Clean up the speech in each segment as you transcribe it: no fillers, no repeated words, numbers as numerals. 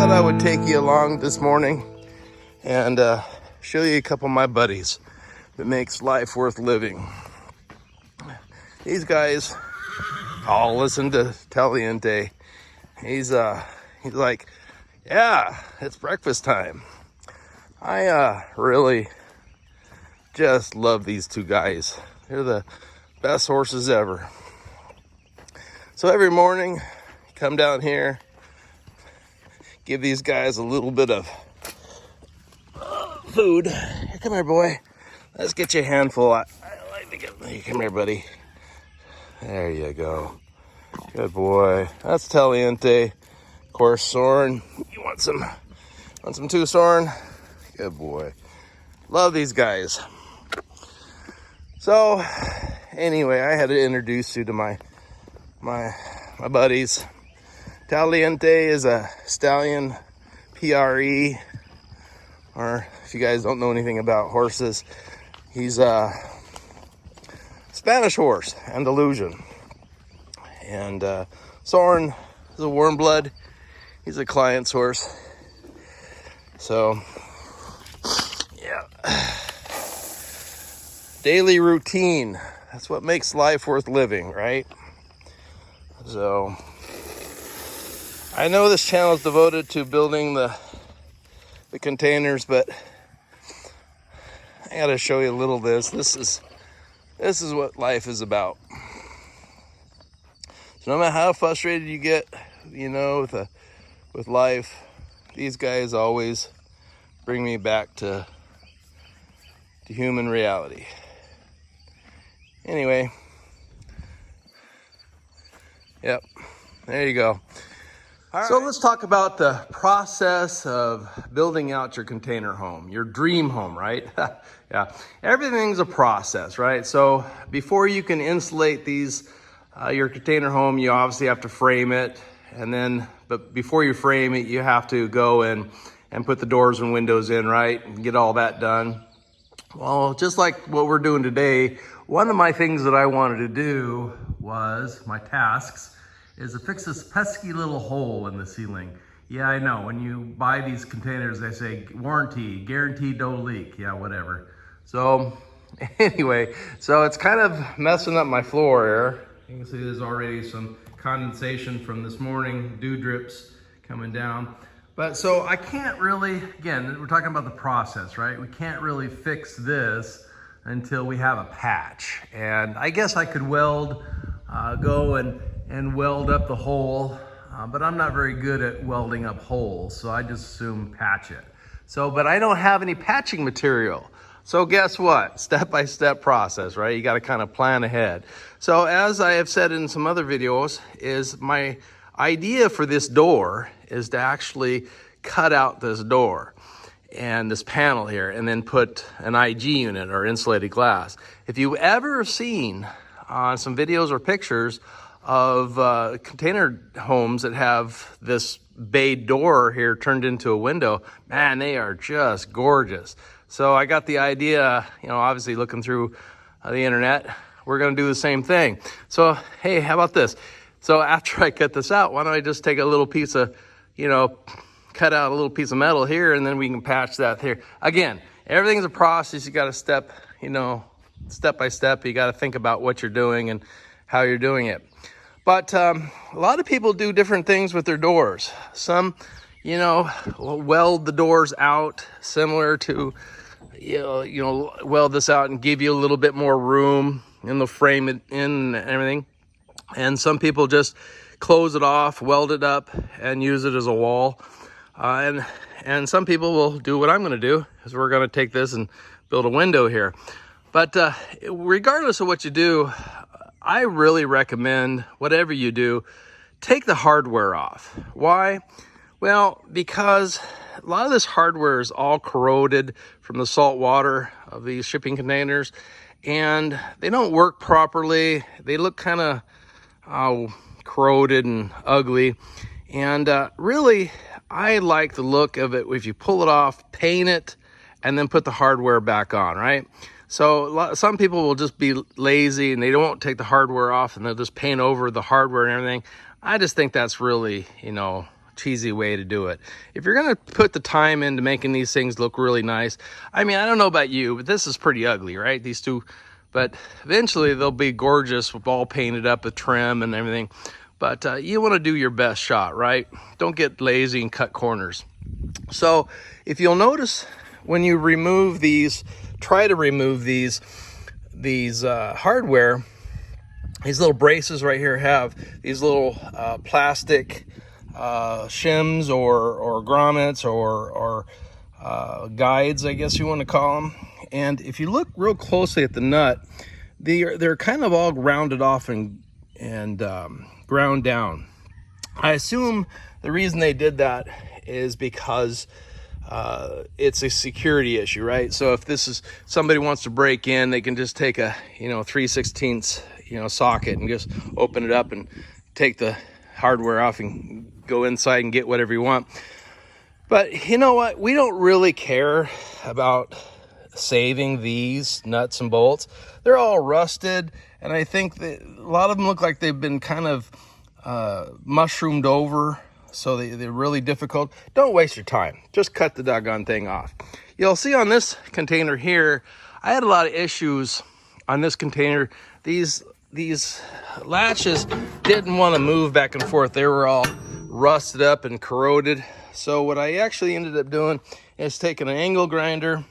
thought I would take you along this morning and show you a couple of my buddies that makes life worth living. These guys all listen to Taliente. He's like, yeah, it's breakfast time. I really just love these two guys. They're the best horses ever. So every morning, come down here, give these guys a little bit of food. Here, come here, boy. Let's get you a handful. I like to get. Come here, buddy. There you go. Good boy. That's Taliente. Of course, Soren. You want some too, Soren? Good boy. Love these guys. So, anyway, I had to introduce you to my buddies. Taliente is a stallion PRE, or if you guys don't know anything about horses, he's a Spanish horse, Andalusian. And Soren is a warm blood. He's a client's horse. So, yeah. Daily routine. That's what makes life worth living, right? So, I know this channel is devoted to building the containers, but I gotta show you a little of this. This is what life is about. So no matter how frustrated you get, with life, these guys always bring me back to human reality. Anyway, yep, there you go. So let's talk about the process of building out your container home, your dream home, right? Yeah, everything's a process, right? So before you can insulate these, your container home, you obviously have to frame it. But before you frame it, you have to go and put the doors and windows in, right? And get all that done. Well, just like what we're doing today, one of my things that I wanted to do was, my tasks, is to fix this pesky little hole in the ceiling. Yeah, I know, when you buy these containers, they say warranty, guaranteed no leak, yeah, whatever. So anyway, so it's kind of messing up my floor here. You can see there's already some condensation from this morning, dew drips coming down. But so I can't really, again, we're talking about the process, right? We can't really fix this until we have a patch. And I guess I could go and weld up the hole, but I'm not very good at welding up holes, so I just assume patch it. So, but I don't have any patching material. So guess what? Step-by-step process, right? You got to kind of plan ahead. So as I have said in some other videos, is my idea for this door is to actually cut out this door and this panel here and then put an IG unit or insulated glass. If you've ever seen some videos or pictures of container homes that have this bay door here turned into a window, man, they are just gorgeous. So I got the idea, obviously looking through the internet, we're gonna do the same thing. So, hey, how about this? So after I cut this out, why don't I just take a little piece of, cut out a little piece of metal here, and then we can patch that here. Again, everything's a process. You got to step by step. You got to think about what you're doing and how you're doing it. But a lot of people do different things with their doors. Some, weld the doors out similar to, weld this out and give you a little bit more room, and they'll frame it in and everything. And some people just close it off, weld it up, and use it as a wall. And some people will do what I'm going to do, is we're going to take this and build a window here. But regardless of what you do, I really recommend, whatever you do, take the hardware off. Why? Well, because a lot of this hardware is all corroded from the salt water of these shipping containers, and they don't work properly. They look kind of corroded and ugly. And really, I like the look of it if you pull it off, paint it, and then put the hardware back on, right? So some people will just be lazy and they won't take the hardware off and they'll just paint over the hardware and everything. I just think that's really, cheesy way to do it. If you're gonna put the time into making these things look really nice, I mean, I don't know about you, but this is pretty ugly, right? These two, but eventually they'll be gorgeous with all painted up with trim and everything. But you want to do your best shot, right? Don't get lazy and cut corners. So if you'll notice, when you remove these, try to remove these hardware, these little braces right here have these little plastic shims or grommets or guides, I guess you want to call them. And if you look real closely at the nut, they're kind of all rounded off and ground down. I assume the reason they did that is because it's a security issue, right? So if this is somebody wants to break in, they can just take a 3/16 socket and just open it up and take the hardware off and go inside and get whatever you want. But you know what? We don't really care about saving these nuts and bolts. They're all rusted, and I think that a lot of them look like they've been kind of mushroomed over, so they're really difficult. Don't waste your time. Just cut the doggone thing off. You'll see on this container here, I had a lot of issues on this container. These latches didn't want to move back and forth. They were all rusted up and corroded. So what I actually ended up doing is taking an angle grinder.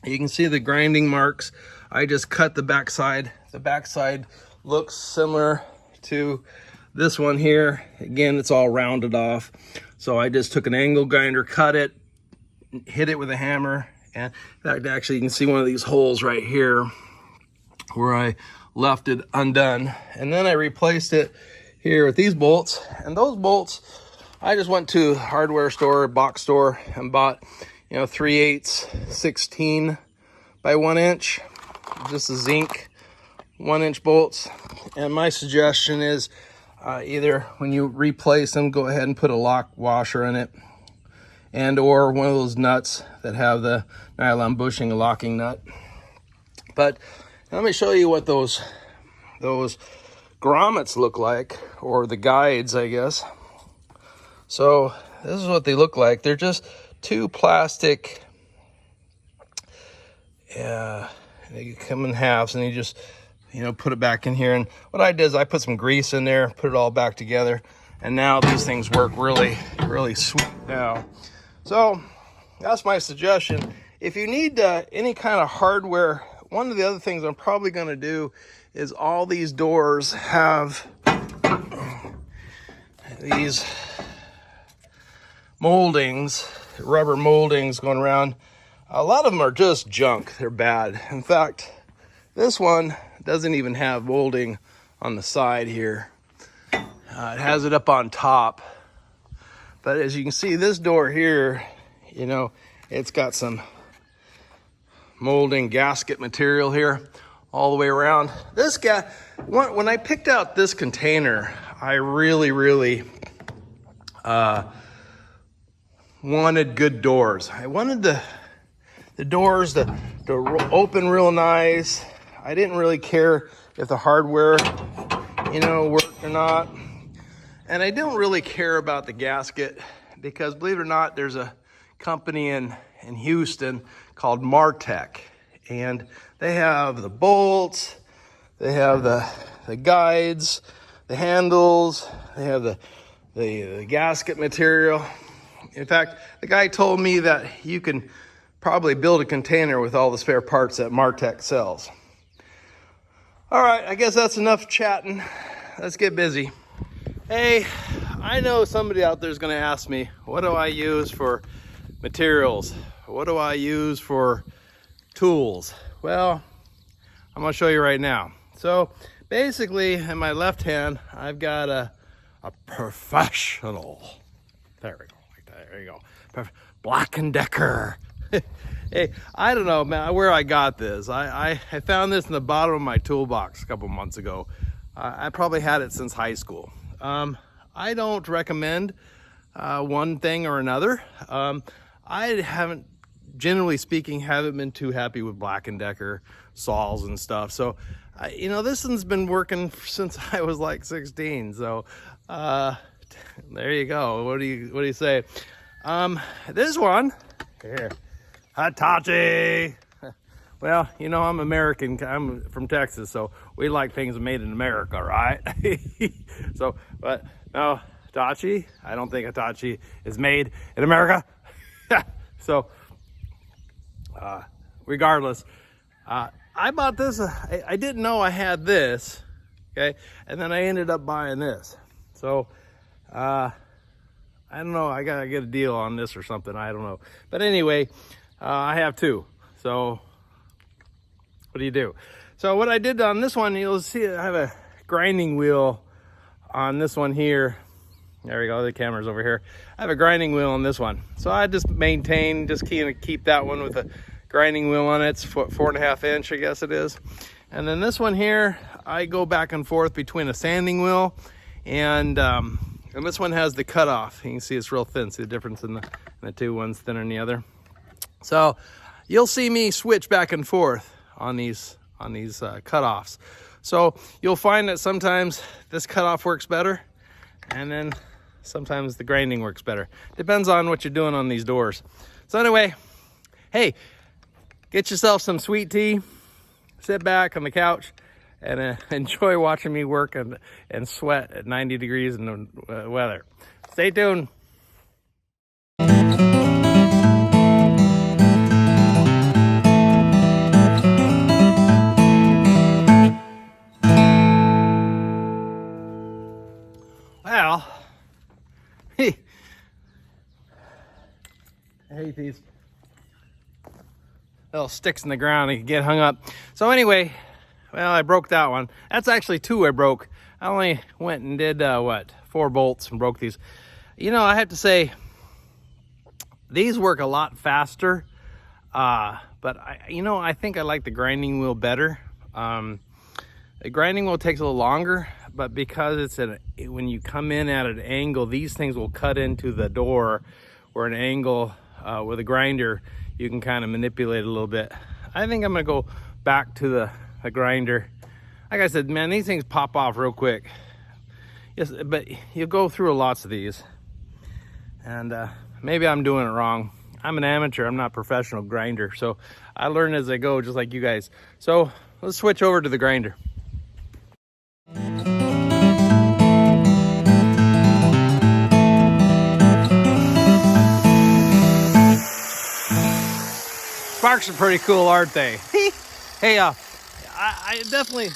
You can see the grinding marks. I just cut the backside. The backside looks similar to this one here. Again, it's all rounded off. So I just took an angle grinder, cut it, hit it with a hammer. And in fact, actually, you can see one of these holes right here where I left it undone. And then I replaced it here with these bolts. And those bolts, I just went to a hardware store, box store, and bought 3/8 16 by 1 inch, just a zinc 1-inch bolts. And my suggestion is either when you replace them, go ahead and put a lock washer in it, and or one of those nuts that have the nylon bushing locking nut. But let me show you what those grommets look like, or the guides, I guess. So this is what they look like. They're just two plastic, they come in halves, and you just put it back in here. And what I did is I put some grease in there, put it all back together, and now these things work really, really sweet now. So that's my suggestion. If you need any kind of hardware, one of the other things I'm probably going to do is all these doors have these moldings, rubber moldings going around. A lot of them are just junk. They're bad. In fact, this one doesn't even have molding on the side here. It has it up on top. But as you can see, this door here, it's got some molding gasket material here all the way around. This guy, when I picked out this container, I really wanted good doors. I wanted the doors to open real nice. I didn't really care if the hardware, worked or not. And I don't really care about the gasket because, believe it or not, there's a company in Houston called Martech. And they have the bolts, they have the guides, the handles, they have the gasket material. In fact, the guy told me that you can probably build a container with all the spare parts that Martech sells. All right, I guess that's enough chatting. Let's get busy. Hey, I know somebody out there is going to ask me, what do I use for materials? What do I use for tools? Well, I'm going to show you right now. So basically, in my left hand, I've got a professional. There we go. Like that. There you go. Black & Decker. Hey, I don't know, man, where I got this. I found this in the bottom of my toolbox a couple months ago. I probably had it since high school. I don't recommend one thing or another. I haven't, generally speaking, haven't been too happy with Black & Decker saws and stuff. So, this one's been working since I was like 16. So, There you go. What do you say? This one here, Hitachi. Well, you know, I'm American. I'm from Texas, so we like things made in America, right? So, but no, Hitachi. I don't think Hitachi is made in America. So, regardless, I bought this. I didn't know I had this. Okay, and then I ended up buying this. So, I don't know. I gotta get a deal on this or something. I don't know. But anyway, I have two. So, what do you do? So what I did on this one, you'll see I have a grinding wheel on this one here. There we go. The camera's over here. I have a grinding wheel on this one. So I just keep that one with a grinding wheel on it. It's 4.5 inch, I guess it is. And then this one here, I go back and forth between a sanding wheel and this one has the cutoff. You can see it's real thin. See the difference in the two, one's thinner than the other. So you'll see me switch back and forth on these cutoffs. So you'll find that sometimes this cutoff works better, and then sometimes the grinding works better. Depends on what you're doing on these doors. So anyway, hey, get yourself some sweet tea, sit back on the couch, and enjoy watching me work and sweat at 90 degrees in the weather. Stay tuned. Well, I hate these little sticks in the ground and get hung up. So anyway, well, I broke that one. That's actually two I broke. I only went and did 4 bolts and broke these. You know, I have to say these work a lot faster, but I think I like the grinding wheel better. The grinding wheel takes a little longer, but because when you come in at an angle, these things will cut into the door, where an angle with a grinder, you can kind of manipulate it a little bit. I think I'm gonna go back to the grinder. Like I said, man, these things pop off real quick. Yes, but you go through lots of these, and maybe I'm doing it wrong. I'm an amateur. I'm not a professional grinder, so I learn as I go, just like you guys. So let's switch over to the grinder. Sparks are pretty cool, aren't they? Hey, I definitely,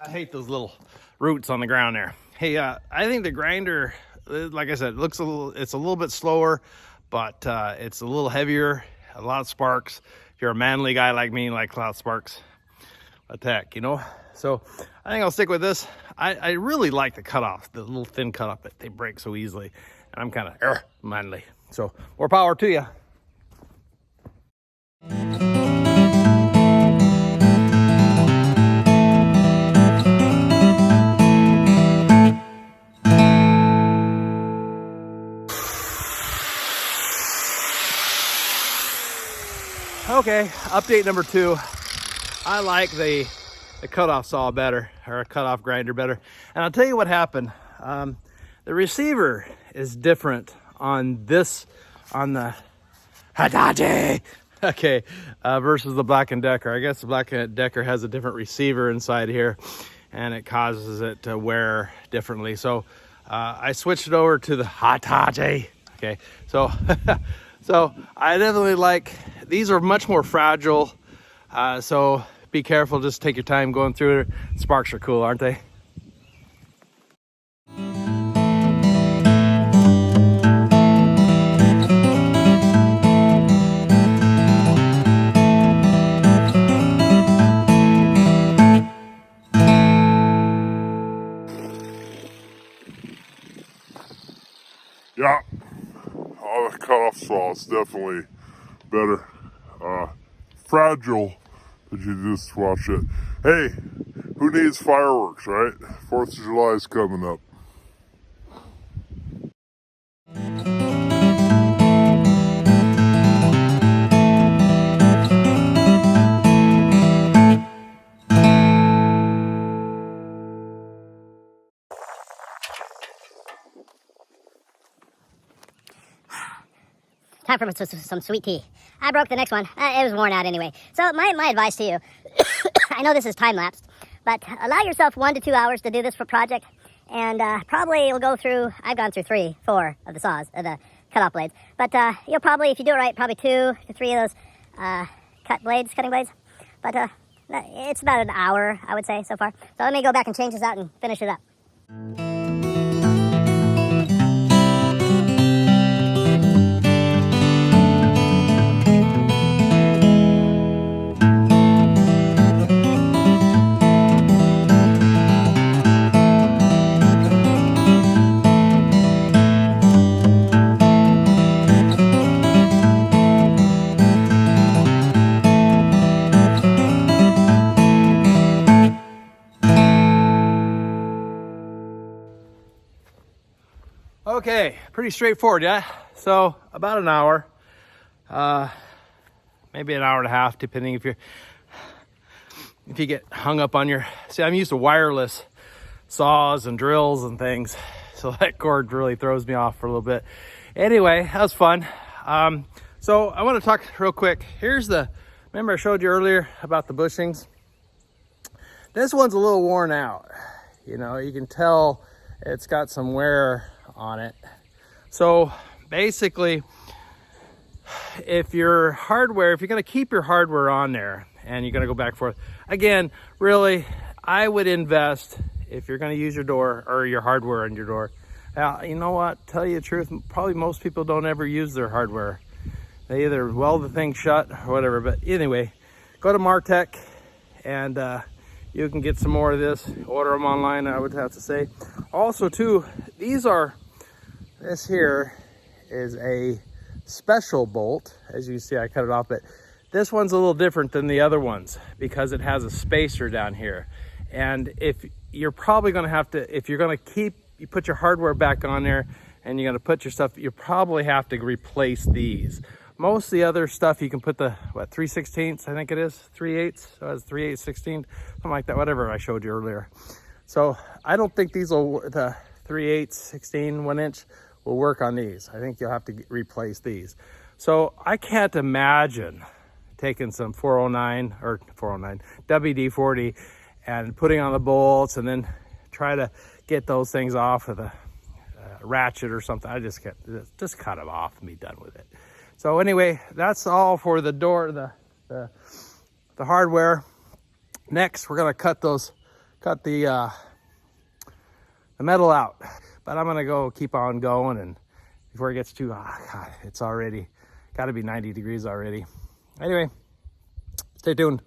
I hate those little roots on the ground there. Hey, I think the grinder, like I said, it's a little bit slower, but it's a little heavier, a lot of sparks. If you're a manly guy like me, like a lot of sparks, attack, you know? So I think I'll stick with this. I really like the cutoff, the little thin cutoff that they break so easily. And I'm kind of manly. So more power to you. Okay, update number 2. I like the cutoff saw better, or a cutoff grinder better. And I'll tell you what happened. The receiver is different on the Hitachi, okay, versus the Black & Decker. I guess the Black & Decker has a different receiver inside here, and it causes it to wear differently. So I switched it over to the Hitachi. Okay, so so I definitely like, these are much more fragile, so be careful, just take your time going through it. Sparks are cool, aren't they? Yeah, the cutoff saw is definitely better. Fragile, but you just watch it. Hey, who needs fireworks, right? 4th of July is coming up. time for some sweet tea. I broke the next one. It was worn out anyway. So my advice to you, I know this is time-lapsed, but allow yourself 1 to 2 hours to do this for project. And probably you'll go through, I've gone through 3, 4 of the saws, the cut-off blades. But you'll probably, if you do it right, probably 2 to 3 of those cutting blades. But it's about an hour, I would say, so far. So let me go back and change this out and finish it up. Okay, pretty straightforward, yeah? So about an hour, maybe an hour and a half, depending if you get hung up on your, see, I'm used to wireless saws and drills and things, so that cord really throws me off for a little bit. Anyway, that was fun. So I want to talk real quick. Here's remember I showed you earlier about the bushings? This one's a little worn out. You know, you can tell it's got some wear on it. So basically, if you're going to keep your hardware on there and you're going to go back and forth, again, really, I would invest, if you're going to use your door or your hardware on your door. You know what, tell you the truth, probably most people don't ever use their hardware. They either weld the thing shut or whatever. But anyway, go to Martech and you can get some more of this. Order them online, I would have to say. Also too, this here is a special bolt. As you see, I cut it off, but this one's a little different than the other ones because it has a spacer down here. And if you're probably going to have to, if you're going to you put your hardware back on there and you're going to put your stuff, you probably have to replace these. Most of the other stuff you can put the, 3/16, I think it is, 3/8, so it's 3/8, 16, something like that, whatever I showed you earlier. So I don't think the 3/8, 16, 1 inch will work on these. I think you'll have to replace these. So I can't imagine taking some 409 WD-40 and putting on the bolts and then try to get those things off with a ratchet or something. I just can't, just cut them off and be done with it. So anyway, that's all for the door, the hardware. Next, we're gonna cut the metal out. But I'm gonna go keep on going, and before it gets too, God, it's already gotta be 90 degrees already. Anyway, stay tuned.